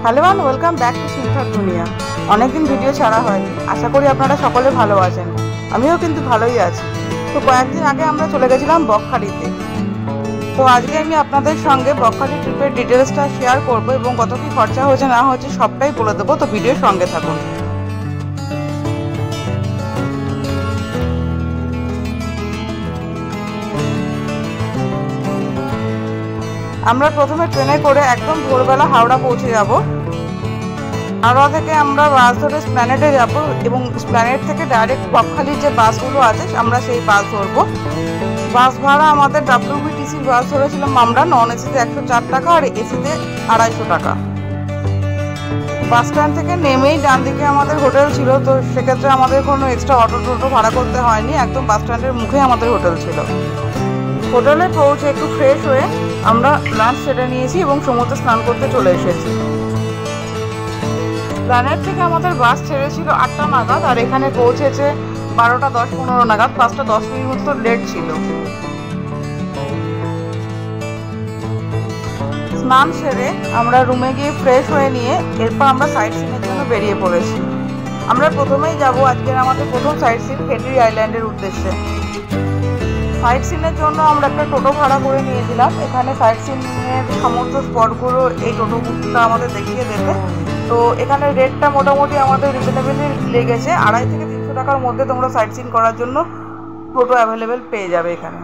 Hello and welcome back to সিনথার দুনিয়া। অনেকদিন ভিডিও ছাড়া হয়নি, আশা করি আপনারা সকলে ভালো আছেন। আমিও কিন্তু ভালোই আছি। তো কয়েকদিন আগে আমরা চলে গেছিলাম বকখালিতে। তো আজকে আমি আপনাদের সঙ্গে বকখালি ট্রিপের ডিটেলসটা শেয়ার করব এবং কত কী খরচা হয়েছে না হয়েছে সবটাই বলে দেবো। তো ভিডিওর সঙ্গে থাকুন। আমরা প্রথমে ট্রেনে করে একদম ভোরবেলা হাওড়া পৌঁছে যাব। হাওড়া থেকে আমরা বাস ধরে স্প্ল্যানেডে যাব এবং স্প্ল্যানেড থেকে ডাইরেক্ট বকখালির যে বাসগুলো আছে আমরা সেই বাস ধরবো। বাস ভাড়া আমাদের WBTC বাস ধরেছিলাম আমরা, নন এসিতে 104 টাকা আর এসিতে 250 টাকা। বাস স্ট্যান্ড থেকে নেমেই ডান দিকে আমাদের হোটেল ছিল, তো সেক্ষেত্রে আমাদের কোনো এক্সট্রা অটো ভাড়া করতে হয়নি, একদম বাস স্ট্যান্ডের মুখেই আমাদের হোটেল ছিল। হোটেলে পৌঁছে একটু ফ্রেশ হয়ে আমরা লাঞ্চ সেরে নিয়েছি এবং সমুদ্রে স্নান করতে চলে এসেছি। প্ল্যানেট থেকে আমাদের বাস ছেড়েছিল 8টা নাগাদ আর এখানে পৌঁছেছে 12টা 10-15 নাগাদ। বাসটা 10 মিনিট মতো লেট ছিল। স্নান সেরে আমরা রুমে গিয়ে ফ্রেশ হয়ে নিয়ে এরপর আমরা সাইট সিনের জন্য বেরিয়ে পড়েছি। আমরা প্রথমেই যাব আজকের আমাদের প্রথম সাইট সিন হেনরি আইল্যান্ডের উদ্দেশ্যে। সাইট সিনের জন্য আমরা একটা টোটো ভাড়া করে নিয়েছিলাম। এখানে সাইট সিনের সমস্ত স্পটগুলো এই টোটোটা আমাদের দেখিয়ে দেবে। তো এখানে রেটটা মোটামুটি আমাদের রিজনেবলি লেগেছে। 250 থেকে 300 টাকার মধ্যে তোমরা সাইট সিন করার জন্য টোটো অ্যাভেলেবেল পেয়ে যাবে এখানে।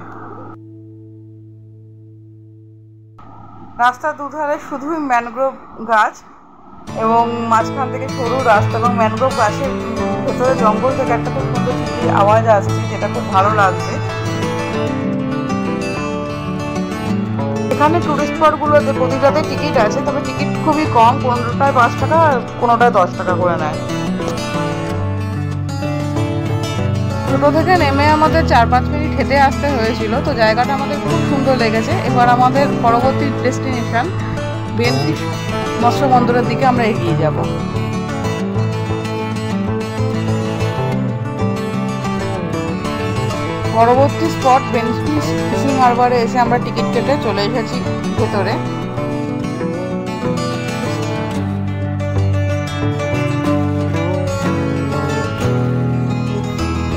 রাস্তার দুধারে শুধুই ম্যানগ্রোভ গাছ এবং মাঝখান থেকে সরু রাস্তা এবং ম্যানগ্রোভ গাছের ভেতরে জঙ্গল থেকে একটা খুব সুন্দর চিঠির আওয়াজ আসছে, যেটা খুব ভালো লাগছে। এখানে টুরিস্ট স্পটগুলোতে প্রতিটাতে টিকিট আছে, তবে টিকিট খুবই কম, কোনোটায় 5 টাকা আর কোনোটায় 10 টাকা করে নেয়। টোটো থেকে নেমে আমাদের 4-5 মিনিট হেঁটে আসতে হয়েছিল। তো জায়গাটা আমাদের খুব সুন্দর লেগেছে। এবার আমাদের পরবর্তী ডেস্টিনেশন বেনফিশ মৎস্য বন্দরের দিকে আমরা এগিয়ে যাব। পরবর্তী স্পট বেনফিশ ফিশিং হারবারে এসে আমরা টিকিট কেটে চলে এসেছি ভেতরে।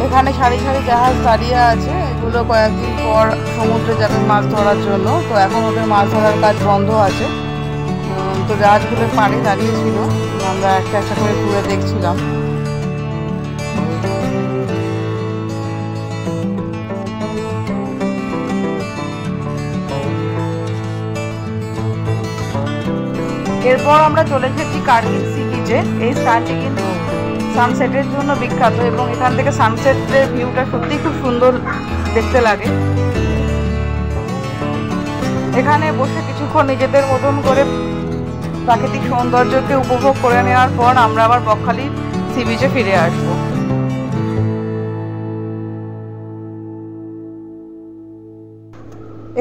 এখানে সারি সারি জাহাজ দাঁড়িয়ে আছে, এগুলো কয়েকদিন পর সমুদ্রে যাবে মাছ ধরার জন্য। তো এখন ওদের মাছ ধরার কাজ বন্ধ আছে। তো জাহাজগুলোর পাড়ে দাঁড়িয়েছিল, আমরা একটা একটা করে ঘুরে দেখছিলাম। এরপর আমরা চলে এসেছি কার্গিল সি বিচে। এই স্থানটি কিন্তু সানসেটের জন্য বিখ্যাত এবং এখান থেকে সানসেটের ভিউটা সত্যিই খুব সুন্দর দেখতে লাগে। এখানে বসে কিছুক্ষণ নিজেদের মতন করে প্রাকৃতিক সৌন্দর্যকে উপভোগ করে নেওয়ার পর আমরা আবার বকখালির সি বিচে ফিরে আসবো।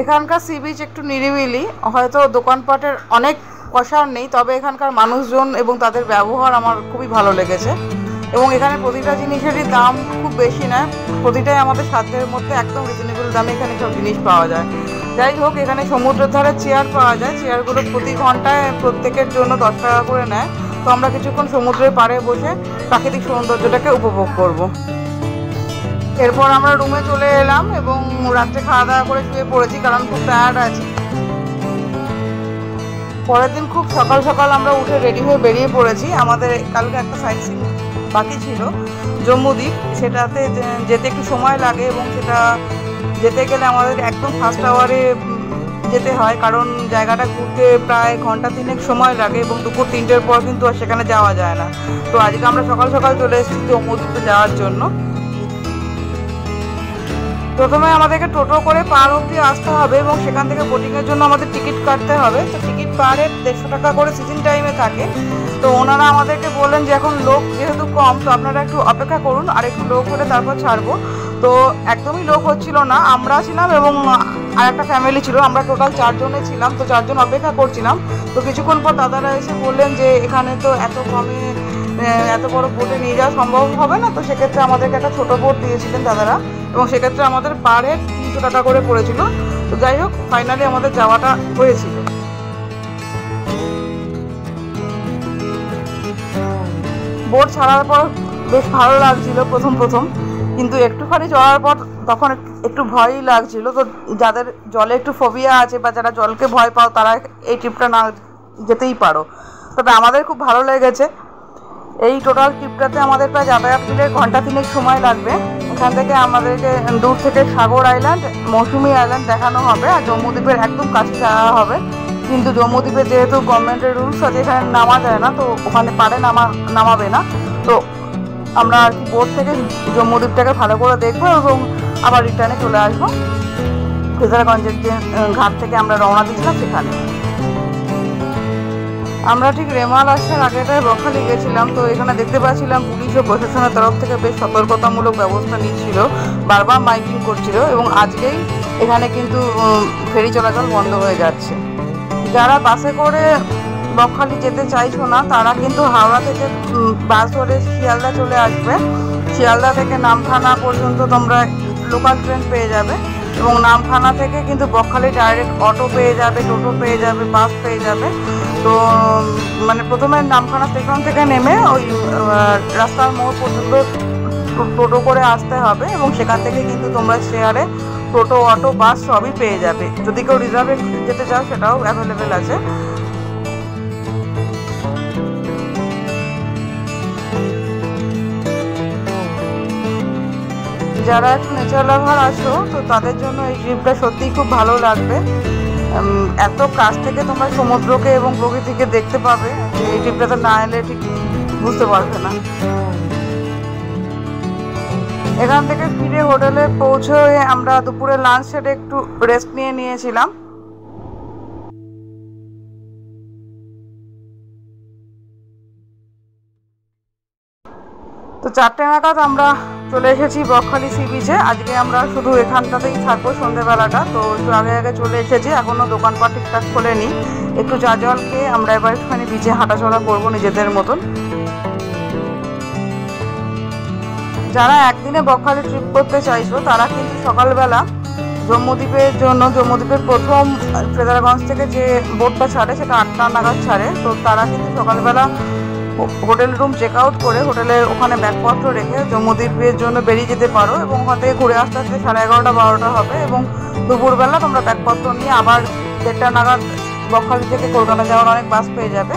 এখানকার সি বিচ একটু নিরিবিলি, হয়তো দোকানপাটের অনেক কষার নেই, তবে এখানকার মানুষজন এবং তাদের ব্যবহার আমার খুবই ভালো লেগেছে। এবং এখানে প্রতিটা জিনিসেরই দাম খুব বেশি নয়, প্রতিটাই আমাদের সাধ্যের মধ্যে একদম রিজনেবল দামে এখানে সব জিনিস পাওয়া যায়। যাই হোক, এখানে সমুদ্রের ধারে চেয়ার পাওয়া যায়। চেয়ারগুলো প্রতি ঘন্টায় প্রত্যেকের জন্য 10 টাকা করে নেয়। তো আমরা কিছুক্ষণ সমুদ্রের পাড়ে বসে প্রাকৃতিক সৌন্দর্যটাকে উপভোগ করব। এরপর আমরা রুমে চলে এলাম এবং রাত্রে খাওয়া দাওয়া করে শুয়ে পড়েছি, কারণ খুব টায়ার্ড আছি। পরের দিন খুব সকাল সকাল আমরা উঠে রেডি হয়ে বেরিয়ে পড়েছি। আমাদের কালকে একটা সাইট সিন বাকি ছিল জম্মুদ্বীপ, সেটাতে যেতে একটু সময় লাগে এবং সেটা যেতে গেলে আমাদের একদম ফার্স্ট আওয়ারে যেতে হয়, কারণ জায়গাটা ঘুরতে প্রায় ঘন্টা 3 সময় লাগে এবং দুপুর 3টের পর কিন্তু আর সেখানে যাওয়া যায় না। তো আজকে আমরা সকাল সকাল চলে এসেছি জম্মুদ্বীপে যাওয়ার জন্য। প্রথমে আমাদেরকে টোটো করে পার অবধি আসতে হবে এবং সেখান থেকে বোটিংয়ের জন্য আমাদের টিকিট কাটতে হবে। তো টিকিট পারে 150 টাকা করে সিজন টাইমে থাকে। তো ওনারা আমাদেরকে বললেন যে এখন লোক যেহেতু কম, তো আপনারা একটু অপেক্ষা করুন, আর একটু লোক হলে তারপর ছাড়বো। তো একদমই লোক হচ্ছিল না, আমরা ছিলাম এবং আর একটা ফ্যামিলি ছিল, আমরা টোটাল 4 জনে ছিলাম। তো 4 জন অপেক্ষা করছিলাম। তো কিছুক্ষণ পর দাদারা এসে বললেন যে এখানে তো এত কমে এত বড় বোটে নিয়ে যাওয়া সম্ভব হবে না। তো সেক্ষেত্রে আমাদেরকে একটা ছোটো বোট দিয়েছিলেন দাদারা এবং সেক্ষেত্রে আমাদের পার হেড 300 টাকা করে পড়েছিল। তো যাই হোক, ফাইনালি আমাদের যাওয়াটা হয়েছিল। বোট ছাড়ার পর বেশ ভালো লাগছিল প্রথম প্রথম, কিন্তু একটুখানি চড়ার পর তখন একটু ভয়ই লাগছিল। তো যাদের জলে একটু ফোবিয়া আছে বা যারা জলকে ভয় পাও তারা এই ট্রিপটা না যেতেই পারো। তবে আমাদের খুব ভালো লেগেছে। এই টোটাল ট্রিপটাতে আমাদের প্রায় যাতায়াত মিলে ঘন্টা 3 সময় লাগবে। এখান থেকে আমাদেরকে দূর থেকে সাগর আইল্যান্ড, মৌসুমী আইল্যান্ড দেখানো হবে আর জম্মুদ্বীপের একদম কাছে যাওয়া হবে। কিন্তু জম্মুদ্বীপে যেহেতু গভর্নমেন্টের রুলস আছে এখানে নামা যায় না, তো ওখানে পারে নামাবে না। তো আমরা আর কি বোট থেকে জম্মুদ্বীপটাকে ভালো করে দেখবো এবং আবার রিটার্নে চলে আসবো ফ্রেজারগঞ্জের যে ঘাট থেকে আমরা রওনা দিয়েছিলাম সেখানে। আমরা ঠিক রেমাল আসার আগেটায় বকখালি গেছিলাম। তো এখানে দেখতে পাচ্ছিলাম পুলিশ ও প্রশাসনের তরফ থেকে বেশ সতর্কতামূলক ব্যবস্থা নিচ্ছিল, বারবার মাইকিং করছিল এবং আজকেই এখানে কিন্তু ফেরি চলাচল বন্ধ হয়ে যাচ্ছে। যারা বাসে করে বকখালি যেতে চাইছো না তারা কিন্তু হাওড়া থেকে বাস ধরে শিয়ালদা চলে আসবে। শিয়ালদা থেকে নামখানা পর্যন্ত তোমরা লোকাল ট্রেন পেয়ে যাবে এবং নামখানা থেকে কিন্তু বকখালি ডাইরেক্ট অটো পেয়ে যাবে, টোটো পেয়ে যাবে, বাস পেয়ে যাবে। তো মানে প্রথমে নামখানা স্টেশন থেকে নেমে ওই রাস্তার মোড় পর্যন্ত টোটো করে আসতে হবে এবং সেখান থেকে কিন্তু তোমরা শেয়ারে টোটো, অটো, বাস সবই পেয়ে যাবে। যদি কেউ রিজার্ভে যেতে চাও সেটাও অ্যাভেলেবেল আছে। যারা একটু নেচার লাভার আছো তো তাদের জন্য এই ট্রিপটা সত্যিই খুব ভালো লাগবে। এত কাছ থেকে তোমরা সমুদ্রকে এবং প্রকৃতিকে দেখতে পাবে, এই ট্রিপটাতে না এলে ঠিক বুঝতে পারবে না। এখান থেকে ফিরে হোটেলে পৌঁছে আমরা দুপুরে লাঞ্চ সেরে একটু রেস্ট নিয়েছিলাম। তো 4টে নাগাদ আমরা চলে এসেছি বকখালি সি বিচে। আজকে আমরা শুধু এখানটাতেই থাকবো সন্ধ্যেবেলাটা। তো একটু আগে চলে এসেছি, এখনও দোকানপাট ঠিকঠাক খোলেনি। একটু চা জল খেয়ে আমরা এবার একটুখানি বিচে হাঁটাচলা করবো নিজেদের মতন। যারা একদিনে বকখালি ট্রিপ করতে চাইছো তারা কিন্তু সকালবেলা জম্মুদ্বীপের জন্য, জম্মুদ্বীপের প্রথম ফ্রেজারগঞ্জ থেকে যে বোটটা ছাড়ে সেটা 8টা নাগাদ ছাড়ে। তো তারা কিন্তু সকালবেলা হোটেল রুম চেক আউট করে হোটেলের ওখানে ব্যাগপত্র রেখে জম্মুদ্বীপের জন্য বেরিয়ে যেতে পারো এবং ওখান থেকে ঘুরে আসতে আসতে 11:30-12টা হবে এবং দুপুরবেলা তোমরা ব্যাগপত্র নিয়ে আবার 1:30 নাগাদ বকখালি থেকে কলকাতা যাওয়ার অনেক বাস পেয়ে যাবে।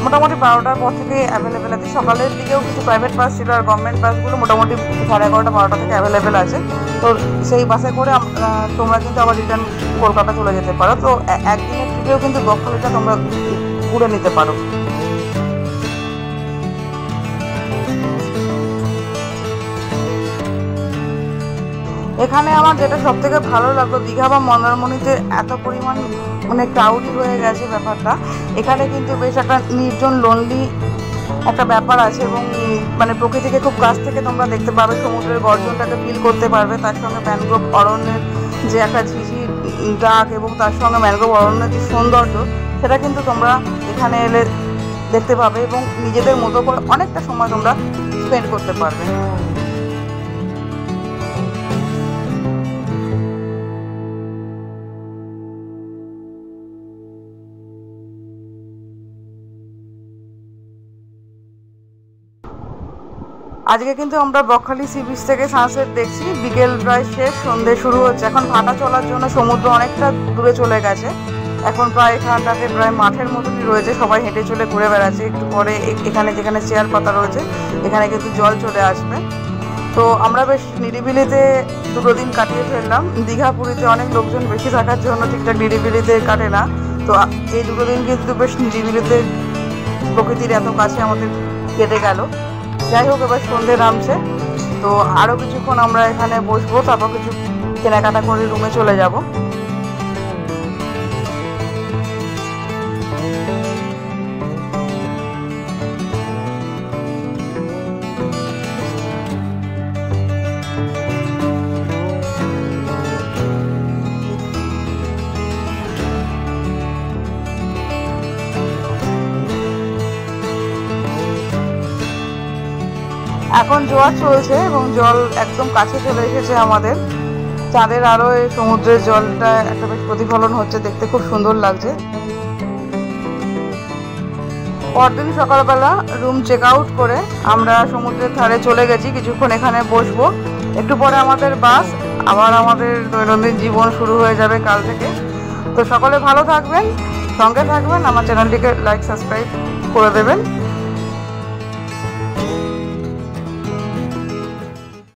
মোটামুটি 12টার পর থেকে অ্যাভেলেবেল আছে। সকালের দিকেও কিছু প্রাইভেট বাস ছিল আর গভর্নমেন্ট বাসগুলো মোটামুটি 11:30-12টা থেকে অ্যাভেলেবেল আছে। তো সেই বাসে করে তোমরা কিন্তু আবার রিটার্ন কলকাতা চলে যেতে পারো। তো একদিনের ট্রিপেও কিন্তু বকখালিটা তোমরা ঘুরে নিতে পারো। এখানে আমার যেটা সব থেকে ভালো লাগলো, দীঘা বা মন্দারমণিতে এত পরিমাণ মানে ক্রাউডি হয়ে গেছে ব্যাপারটা। এখানে কিন্তু বেশ একটা নির্জন লোনলি একটা ব্যাপার আছে এবং মানে প্রকৃতিকে খুব কাছ থেকে তোমরা দেখতে পাবে, সমুদ্রের গর্জনটাকে ফিল করতে পারবে। তার সঙ্গে ম্যানগ্রোভ অরণ্যের যে একটা ঝিঝির ডাক এবং তার সঙ্গে ম্যানগ্রোভ অরণ্যের যে সৌন্দর্য সেটা কিন্তু তোমরা এখানে এলে দেখতে পাবে এবং নিজেদের মতো করে অনেকটা সময় তোমরা স্পেন্ড করতে পারবে। আজকে কিন্তু আমরা বকখালি সি বিচ থেকে সানসেট দেখছি। বিকেল প্রায় শেষ, সন্ধ্যে শুরু হচ্ছে। এখন ভাটা চলার জন্য সমুদ্র অনেকটা দূরে চলে গেছে। এখন প্রায় এখানটাতে প্রায় মাঠের মতনই রয়েছে, সবাই হেঁটে চলে ঘুরে বেড়াচ্ছে। একটু পরে এখানে যেখানে চেয়ার পাতা রয়েছে এখানে কিন্তু জল চলে আসবে। তো আমরা বেশ নিরিবিলিতে 2 দিন কাটিয়ে ফেললাম। দীঘা পুরীতে অনেক লোকজন বেশি থাকার জন্য ঠিকঠাক নিরিবিলিতে কাটে না। তো এই 2 দিন কিন্তু বেশ নিরিবিলিতে প্রকৃতির এত কাছে আমাদের কেটে গেল। যাই হোক, এবার সন্ধে নামছে, তো আরও কিছুক্ষণ আমরা এখানে বসবো, তারপর কিছু কেনাকাটা করে রুমে চলে যাব। এখন জোয়ার চলছে এবং জল একদম কাছে চলে এসেছে আমাদের। চাঁদের আলোয় সমুদ্রের জলটা একটা বেশ প্রতিফলন হচ্ছে, দেখতে খুব সুন্দর লাগছে। পরদিন সকালবেলা রুম চেক আউট করে আমরা সমুদ্রের ধারে চলে গেছি, কিছুক্ষণ এখানে বসবো। একটু পরে আমাদের বাস, আবার আমাদের দৈনন্দিন জীবন শুরু হয়ে যাবে কাল থেকে। তো সকলে ভালো থাকবেন, সঙ্গে থাকবেন, আমার চ্যানেলটিকে লাইক সাবস্ক্রাইব করে দেবেন।